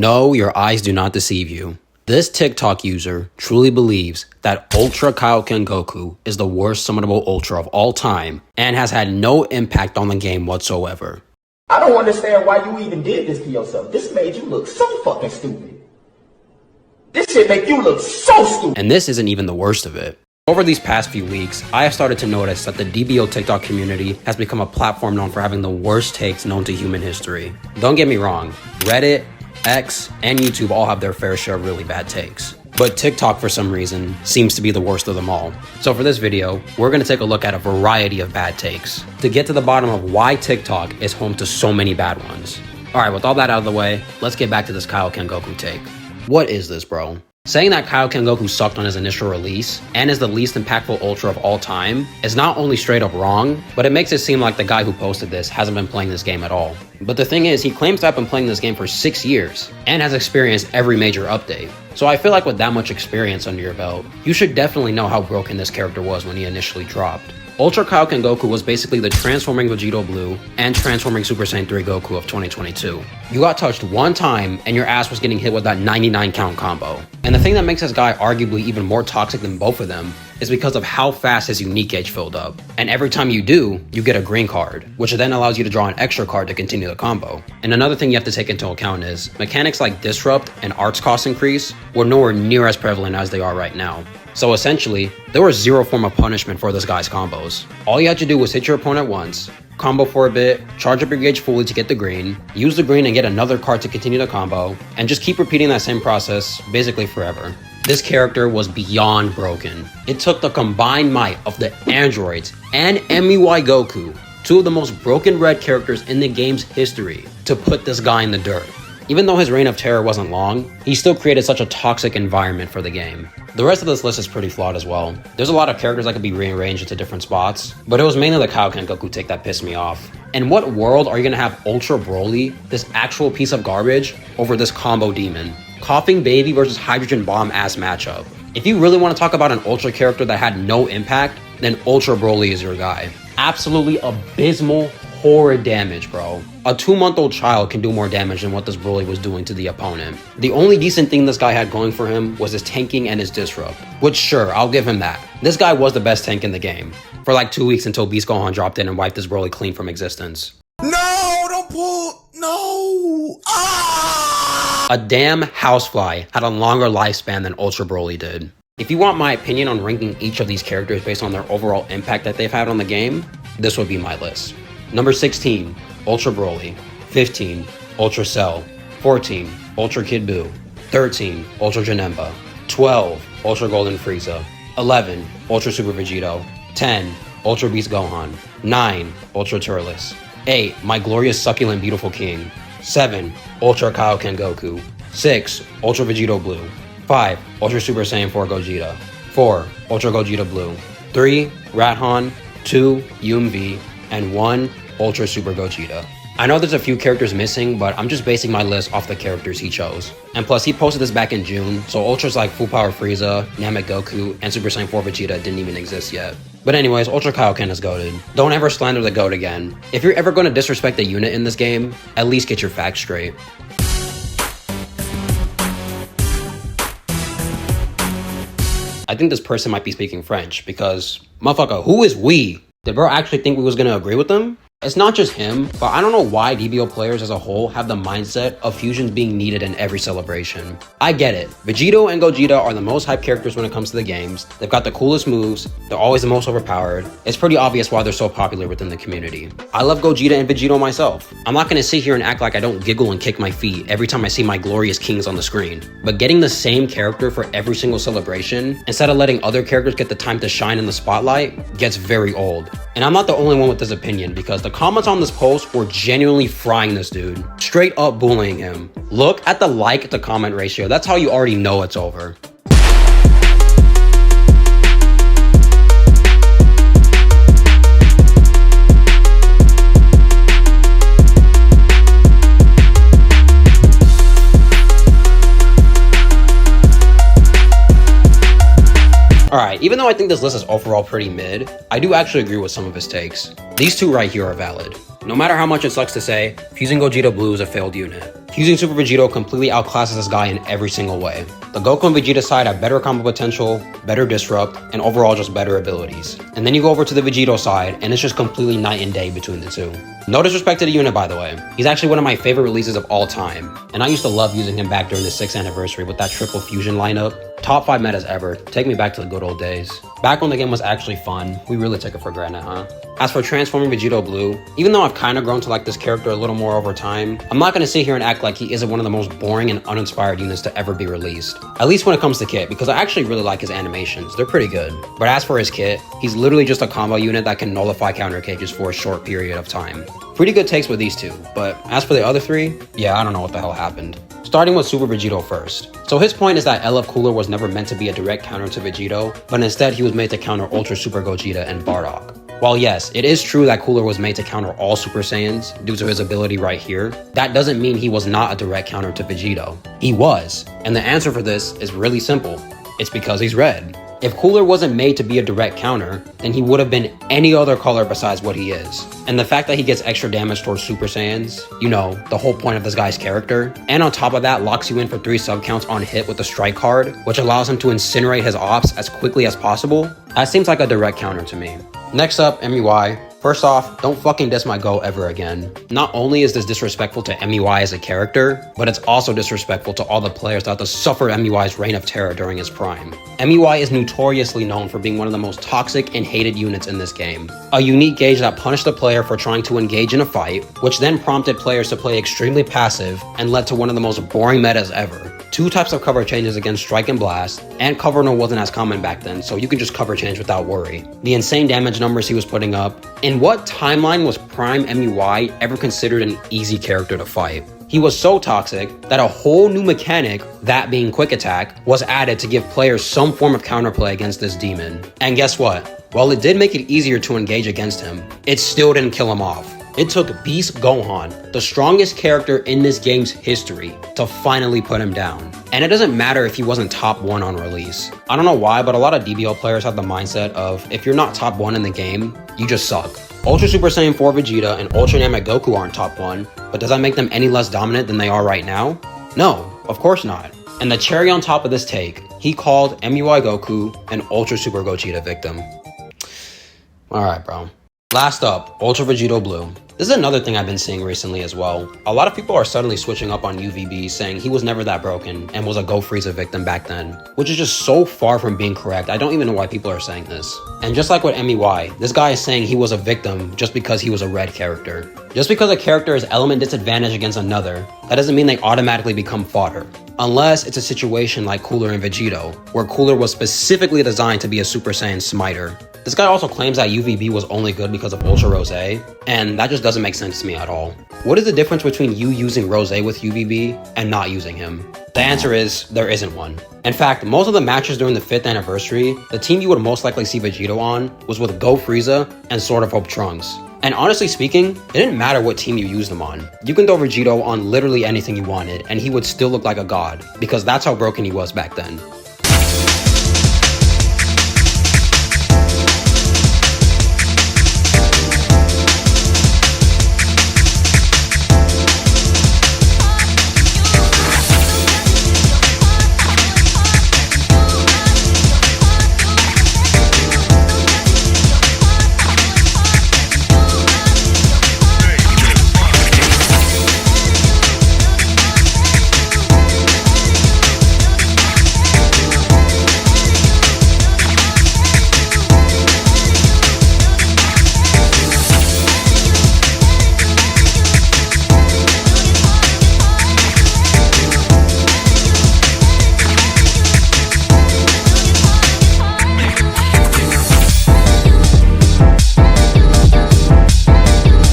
No, your eyes do not deceive you. This TikTok user truly believes that Ultra Kaioken Goku is the worst summonable Ultra of all time and has had no impact on the game whatsoever. I don't understand why you even did this to yourself. This made you look so fucking stupid. This shit make you look so stupid. And this isn't even the worst of it. Over these past few weeks, I have started to notice that the DBL TikTok community has become a platform known for having the worst takes known to human history. Don't get me wrong, Reddit, X, and YouTube all have their fair share of really bad takes. But TikTok, for some reason, seems to be the worst of them all. So for this video, we're going to take a look at a variety of bad takes to get to the bottom of why TikTok is home to so many bad ones. Alright, with all that out of the way, let's get back to this Kaioken Goku take. What is this, bro? Saying that Kaioken Goku sucked on his initial release and is the least impactful Ultra of all time is not only straight up wrong, but it makes it seem like the guy who posted this hasn't been playing this game at all. But the thing is, he claims to have been playing this game for 6 years and has experienced every major update. So I feel like with that much experience under your belt, you should definitely know how broken this character was when he initially dropped. Ultra Kaioken Goku was basically the transforming Vegito Blue and transforming Super Saiyan 3 Goku of 2022. You got touched one time and your ass was getting hit with that 99 count combo. And the thing that makes this guy arguably even more toxic than both of them is because of how fast his unique gauge filled up. And every time you do, you get a green card, which then allows you to draw an extra card to continue the combo. And another thing you have to take into account is mechanics like Disrupt and Arts Cost Increase were nowhere near as prevalent as they are right now. So essentially, there was zero form of punishment for this guy's combos. All you had to do was hit your opponent once, combo for a bit, charge up your gauge fully to get the green, use the green and get another card to continue the combo, and just keep repeating that same process basically forever. This character was beyond broken. It took the combined might of the androids and MUI Goku, two of the most broken red characters in the game's history, to put this guy in the dirt. Even though his reign of terror wasn't long, he still created such a toxic environment for the game. The rest of this list is pretty flawed as well. There's a lot of characters that could be rearranged into different spots, but it was mainly the Kaioken Goku take that pissed me off. In what world are you gonna have Ultra Broly, this actual piece of garbage, over this combo demon? Coughing Baby versus Hydrogen Bomb ass matchup. If you really want to talk about an Ultra character that had no impact, then Ultra Broly is your guy. Absolutely abysmal, horrid damage, bro. A 2-month-old child can do more damage than what this Broly was doing to the opponent. The only decent thing this guy had going for him was his tanking and his disrupt, which sure, I'll give him that. This guy was the best tank in the game, for like 2 weeks until Beast Gohan dropped in and wiped this Broly clean from existence. No, don't pull, no, ah! A damn housefly had a longer lifespan than Ultra Broly did. If you want my opinion on ranking each of these characters based on their overall impact that they've had on the game, this would be my list. Number 16, Ultra Broly. 15, Ultra Cell. 14, Ultra Kid Buu. 13, Ultra Janemba. 12, Ultra Golden Frieza. 11, Ultra Super Vegito. 10, Ultra Beast Gohan. 9, Ultra Turles. 8, My Glorious Succulent Beautiful King. 7, Ultra Kaioken Goku. 6, Ultra Vegito Blue. 5, Ultra Super Saiyan 4 Gogeta. 4, Ultra Gogeta Blue. 3, Rathan. 2, UMV. And 1, Ultra Super Gogeta. I know there's a few characters missing, but I'm just basing my list off the characters he chose. And plus, he posted this back in June, so Ultras like Full Power Frieza, Namek Goku, and Super Saiyan 4 Vegeta didn't even exist yet. But anyways, Ultra Kaioken is goated. Don't ever slander the GOAT again. If you're ever going to disrespect a unit in this game, at least get your facts straight. I think this person might be speaking French, because, motherfucker, who is we? Did bro actually think we was gonna agree with them? It's not just him, but I don't know why DBL players as a whole have the mindset of fusions being needed in every celebration. I get it. Vegito and Gogeta are the most hyped characters when it comes to the games. They've got the coolest moves. They're always the most overpowered. It's pretty obvious why they're so popular within the community. I love Gogeta and Vegito myself. I'm not gonna sit here and act like I don't giggle and kick my feet every time I see my glorious kings on the screen. But getting the same character for every single celebration, instead of letting other characters get the time to shine in the spotlight, gets very old. And I'm not the only one with this opinion, because the comments on this post were genuinely frying this dude, straight up bullying him. Look at the like to comment ratio. That's how you already know it's over. Alright, even though I think this list is overall pretty mid, I do actually agree with some of his takes. These two right here are valid. No matter how much it sucks to say, fusing Gogeta Blue is a failed unit. Fusing Super Vegito completely outclasses this guy in every single way. The Goku and Vegeta side have better combo potential, better disrupt, and overall just better abilities. And then you go over to the Vegito side, and it's just completely night and day between the two. No disrespect to the unit, by the way. He's actually one of my favorite releases of all time, and I used to love using him back during the 6th anniversary with that triple fusion lineup. Top 5 metas ever. Take me back to the good old days. Back when the game was actually fun, we really took it for granted, huh? As for transforming Vegito Blue, even though I've kind of grown to like this character a little more over time, I'm not going to sit here and act like he isn't one of the most boring and uninspired units to ever be released. At least when it comes to kit, because I actually really like his animations. They're pretty good. But as for his kit, he's literally just a combo unit that can nullify counter cages for a short period of time. Pretty good takes with these two, but as for the other three, yeah, I don't know what the hell happened. Starting with Super Vegito first. So his point is that LF Cooler was never meant to be a direct counter to Vegito, but instead he was made to counter Ultra Super Gogeta and Bardock. While yes, it is true that Cooler was made to counter all Super Saiyans due to his ability right here, that doesn't mean he was not a direct counter to Vegito. He was, and the answer for this is really simple. It's because he's red. If Cooler wasn't made to be a direct counter, then he would have been any other color besides what he is. And the fact that he gets extra damage towards Super Saiyans, you know, the whole point of this guy's character, and on top of that locks you in for 3 sub counts on hit with the strike card, which allows him to incinerate his ops as quickly as possible, that seems like a direct counter to me. Next up, MUI. First off, don't fucking diss my Go ever again. Not only is this disrespectful to MUI as a character, but it's also disrespectful to all the players that had to suffer MUI's reign of terror during his prime. MUI is notoriously known for being one of the most toxic and hated units in this game. A unique gauge that punished the player for trying to engage in a fight, which then prompted players to play extremely passive and led to one of the most boring metas ever. 2 types of cover changes against Strike and Blast, and cover no wasn't as common back then, so you could just cover change without worry. The insane damage numbers he was putting up. In what timeline was Prime MUI ever considered an easy character to fight? He was so toxic that a whole new mechanic, that being Quick Attack, was added to give players some form of counterplay against this demon. And guess what? While it did make it easier to engage against him, it still didn't kill him off. It took Beast Gohan, the strongest character in this game's history, to finally put him down. And it doesn't matter if he wasn't top 1 on release. I don't know why, but a lot of DBL players have the mindset of, if you're not top 1 in the game, you just suck. Ultra Super Saiyan 4 Vegeta and Ultra Namek Goku aren't top 1, but does that make them any less dominant than they are right now? No, of course not. And the cherry on top of this take, he called MUI Goku an Ultra Super Gogeta victim. Alright, bro. Last up, Ultra Vegito Blue. This is another thing I've been seeing recently as well. A lot of people are suddenly switching up on UVB, saying he was never that broken and was a Go Frieza victim back then, which is just so far from being correct. I don't even know why people are saying this. And just like with MUI, this guy is saying he was a victim just because he was a red character. Just because a character is element disadvantage against another, that doesn't mean they automatically become fodder. Unless it's a situation like Cooler and Vegito, where Cooler was specifically designed to be a Super Saiyan smiter. This guy also claims that UVB was only good because of Ultra Rose, and that just doesn't make sense to me at all. What is the difference between you using Rose with UVB and not using him? The answer is, there isn't one. In fact, most of the matches during the 5th anniversary, the team you would most likely see Vegito on was with Go Frieza and Sword of Hope Trunks. And honestly speaking, it didn't matter what team you used him on. You can throw Vegito on literally anything you wanted, and he would still look like a god, because that's how broken he was back then.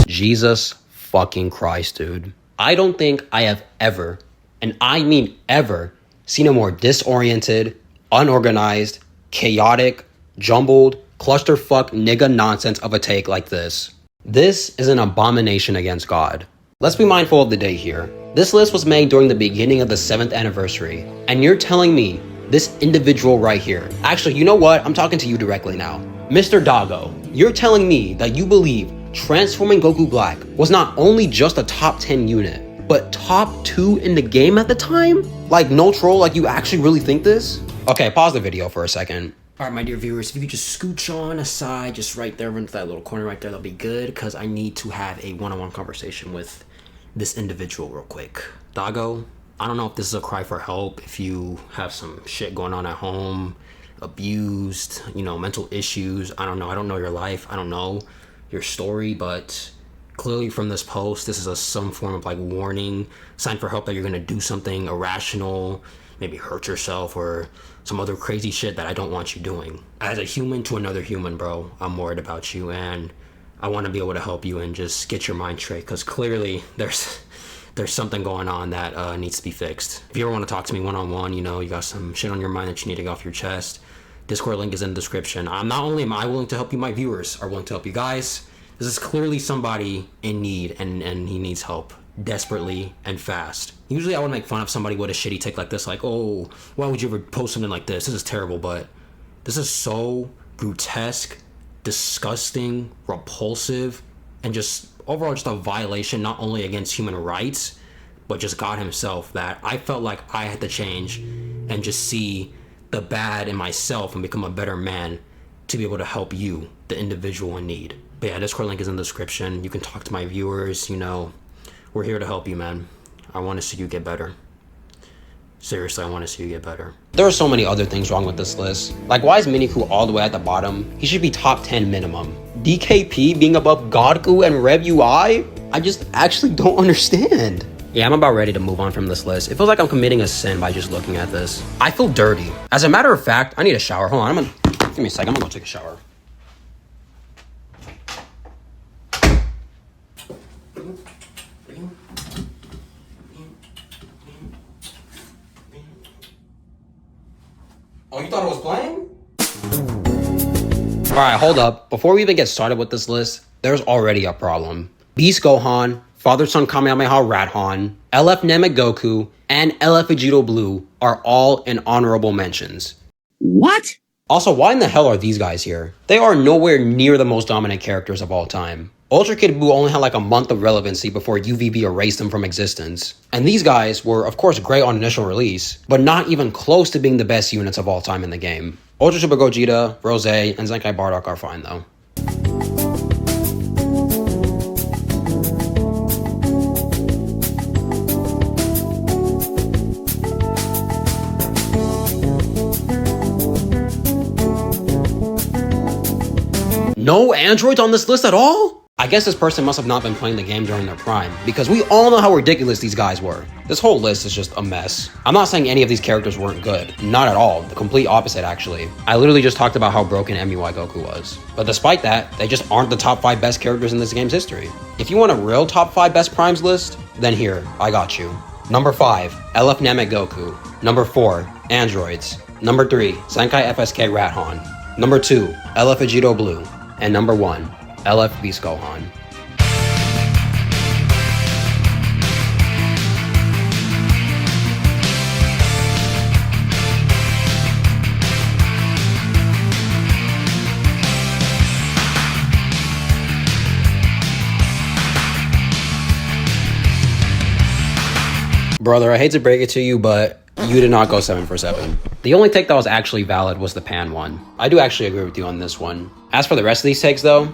Jesus fucking Christ, dude. I don't think I have ever, and I mean ever, seen a more disoriented, unorganized, chaotic, jumbled, clusterfuck nigga nonsense of a take like this. This is an abomination against God. Let's be mindful of the date here. This list was made during the beginning of the 7th anniversary, and you're telling me this individual right here, actually, you know what? I'm talking to you directly now. Mr. Doggo, you're telling me that you believe transforming Goku Black was not only just a top 10 unit, but top 2 in the game at the time? Like, no troll, like you actually really think this? Okay, pause the video for a second. All right, my dear viewers, if you could just scooch on aside, just right there into that little corner right there, that'll be good, because I need to have a one-on-one conversation with this individual real quick. Dago, I don't know if this is a cry for help, if you have some shit going on at home, abused, you know, mental issues. I don't know your life, I don't know your story, but clearly from this post, this is some form of like warning, sign for help that you're gonna do something irrational, maybe hurt yourself or some other crazy shit that I don't want you doing. As a human to another human, bro, I'm worried about you, and I want to be able to help you and just get your mind straight, because clearly there's something going on that needs to be fixed. If you ever want to talk to me one-on-one, you know, you got some shit on your mind that you need to get off your chest, Discord link is in the description. Not only am I willing to help you, my viewers are willing to help you guys. This is clearly somebody in need, and he needs help desperately and fast. Usually I would make fun of somebody with a shitty take like this, like, oh, why would you ever post something like this? This is terrible, but this is so grotesque, disgusting, repulsive, and just overall just a violation not only against human rights, but just God himself, that I felt like I had to change and just see the bad in myself and become a better man to be able to help you, the individual in need. But yeah, Discord link is in the description. You can talk to my viewers, you know, we're here to help you, man. I want to see you get better. Seriously, I want to see you get better. There are so many other things wrong with this list. Like, why is Miniku all the way at the bottom? He should be top 10 minimum. DKP being above Godku and Rev UI? I just actually don't understand. Yeah, I'm about ready to move on from this list. It feels like I'm committing a sin by just looking at this. I feel dirty. As a matter of fact, I need a shower. Hold on, give me a second. I'm gonna go take a shower. Oh, you thought it was playing? Alright, hold up. Before we even get started with this list, there's already a problem. Beast Gohan, Father Son Kamehameha Radhan, LF Namek Goku, and LF Vegito Blue are all in honorable mentions. What? Also, why in the hell are these guys here? They are nowhere near the most dominant characters of all time. Ultra Kid Buu only had like a month of relevancy before UVB erased them from existence. And these guys were of course great on initial release, but not even close to being the best units of all time in the game. Ultra Super Gogeta, Rose, and Zenkai Bardock are fine though. No androids on this list at all? I guess this person must have not been playing the game during their prime, because we all know how ridiculous these guys were. This whole list is just a mess. I'm not saying any of these characters weren't good. Not at all. The complete opposite, actually. I literally just talked about how broken MUI Goku was. But despite that, they just aren't the top 5 best characters in this game's history. If you want a real top 5 best primes list, then here, I got you. Number 5, LF Namek Goku. Number 4, Androids. Number 3, Zenkai FSK Radhan. Number 2, LF Vegito Blue. And number 1, LF Beast Gohan. Brother, I hate to break it to you, but you did not go 7 for 7. The only take that was actually valid was the Pan one. I do actually agree with you on this one. As for the rest of these takes though,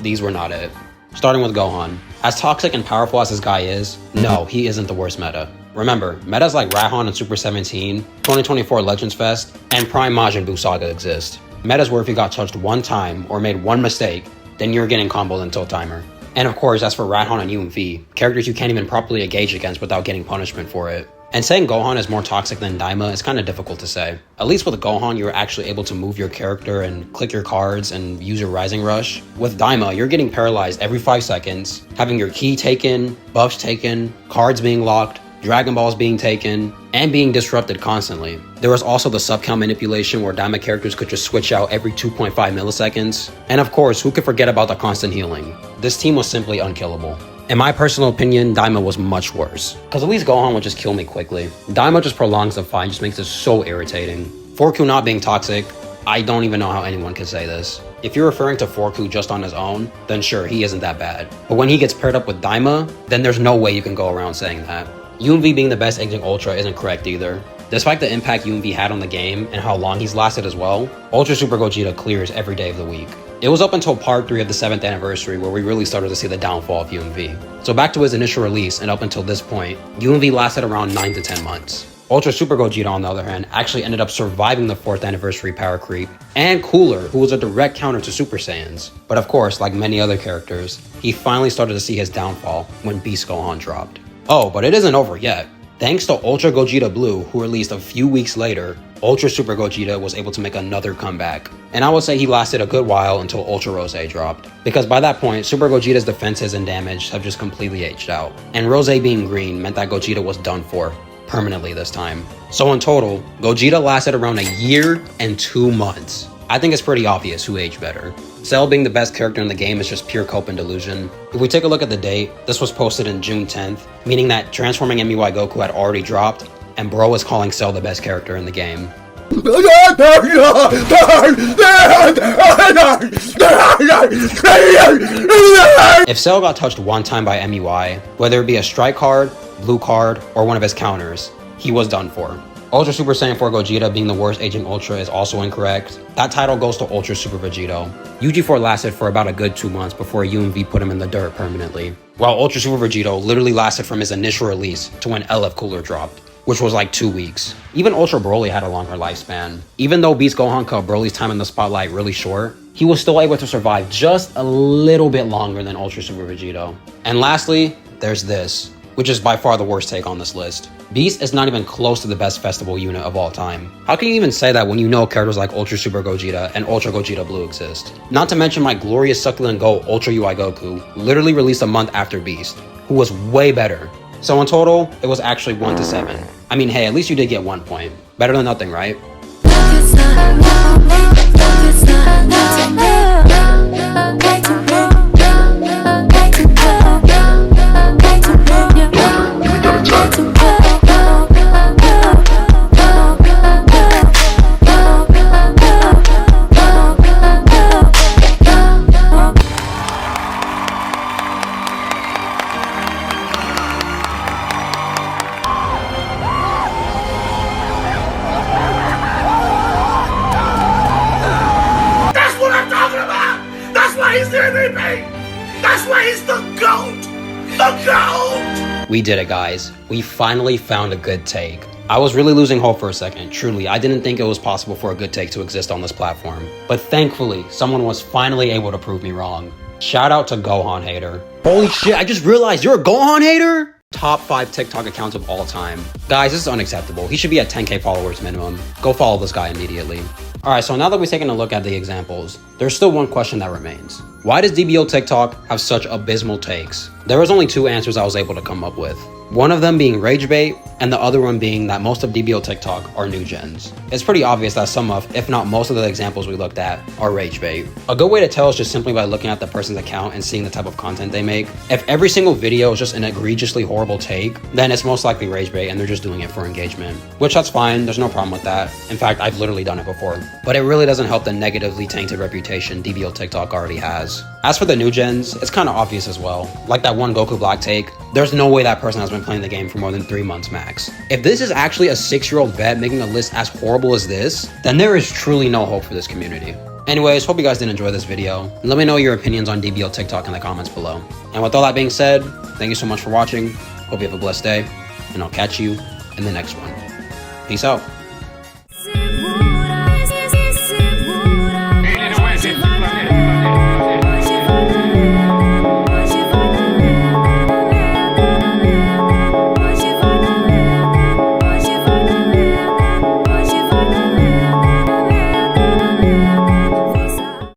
these were not it. Starting with Gohan. As toxic and powerful as this guy is, no, he isn't the worst meta. Remember, metas like Radhan and Super 17, 2024 Legends Fest, and Prime Majin Buu Saga exist. Metas where if you got touched one time or made one mistake, then you're getting comboed until timer. And of course, as for Radhan and UMV, characters you can't even properly engage against without getting punishment for it. And saying Gohan is more toxic than Daima is kind of difficult to say. At least with Gohan, you're actually able to move your character and click your cards and use your Rising Rush. With Daima, you're getting paralyzed every 5 seconds, having your ki taken, buffs taken, cards being locked, Dragon Balls being taken, and being disrupted constantly. There was also the subcount manipulation where Daima characters could just switch out every 2.5 milliseconds. And of course, who could forget about the constant healing? This team was simply unkillable. In my personal opinion, Daima was much worse. Cause at least Gohan would just kill me quickly. Daima just prolongs the fight and just makes it so irritating. 4Q not being toxic, I don't even know how anyone can say this. If you're referring to Forku just on his own, then sure, he isn't that bad. But when he gets paired up with Daima, then there's no way you can go around saying that. UMV being the best aging Ultra isn't correct either. Despite the impact UMV had on the game and how long he's lasted as well, Ultra Super Gogeta clears every day of the week. It was up until part 3 of the 7th anniversary where we really started to see the downfall of UMV. So back to his initial release and up until this point, UMV lasted around 9 to 10 months. Ultra Super Gogeta, on the other hand, actually ended up surviving the 4th anniversary power creep, and Cooler, who was a direct counter to Super Saiyans. But of course, like many other characters, he finally started to see his downfall when Beast Gohan dropped. Oh, but it isn't over yet. Thanks to Ultra Gogeta Blue, who released a few weeks later, Ultra Super Gogeta was able to make another comeback. And I would say he lasted a good while until Ultra Rose dropped, because by that point, Super Gogeta's defenses and damage have just completely aged out. And Rose being green meant that Gogeta was done for, permanently this time. So in total, Gogeta lasted around a year and 2 months. I think it's pretty obvious who aged better. Cell being the best character in the game is just pure cope and delusion. If we take a look at the date, this was posted in June 10th, meaning that Transforming MUI Goku had already dropped, and bro is calling Cell the best character in the game. If Cell got touched one time by MUI, whether it be a strike card, blue card, or one of his counters, he was done for. Ultra Super Saiyan 4 Gogeta being the worst aging Ultra is also incorrect. That title goes to Ultra Super Vegito. UG4 lasted for about a good 2 months before UMV put him in the dirt permanently, while Ultra Super Vegito literally lasted from his initial release to when LF Cooler dropped, which was like 2 weeks. Even Ultra Broly had a longer lifespan. Even though Beast Gohan cut Broly's time in the spotlight really short, he was still able to survive just a little bit longer than Ultra Super Vegito. And lastly, there's this, which is by far the worst take on this list. Beast is not even close to the best festival unit of all time. How can you even say that when you know characters like Ultra Super Gogeta and Ultra Gogeta Blue exist? Not to mention my glorious Succulent Gold Ultra UI Goku literally released a month after Beast, who was way better. So in total, it was actually 1 to 7. I mean, hey, at least you did get 1 point. Better than nothing, right? That's why he's the GOAT! The GOAT! We did it, guys. We finally found a good take. I was really losing hope for a second. Truly, I didn't think it was possible for a good take to exist on this platform. But thankfully, someone was finally able to prove me wrong. Shout out to Gohan Hater. Holy shit, I just realized you're a Gohan Hater? Top 5 TikTok accounts of all time. Guys, this is unacceptable. He should be at 10k followers minimum. Go follow this guy immediately. Alright, so now that we've taken a look at the examples, there's still one question that remains. Why does DBL TikTok have such abysmal takes? There was only 2 answers I was able to come up with. One of them being rage bait, and the other one being that most of DBL TikTok are new gens. It's pretty obvious that some of, if not most of the examples we looked at, are rage bait. A good way to tell is just simply by looking at the person's account and seeing the type of content they make. If every single video is just an egregiously horrible take, then it's most likely rage bait and they're just doing it for engagement. Which that's fine, there's no problem with that. In fact, I've literally done it before. But it really doesn't help the negatively tainted reputation DBL TikTok already has. As for the new gens, it's kind of obvious as well. Like that one Goku Black take, there's no way that person has been playing the game for more than 3 months max. If this is actually a 6-year-old vet making a list as horrible as this, then there is truly no hope for this community. Anyways, hope you guys did enjoy this video, and let me know your opinions on DBL TikTok in the comments below. And with all that being said, thank you so much for watching, hope you have a blessed day, and I'll catch you in the next one. Peace out.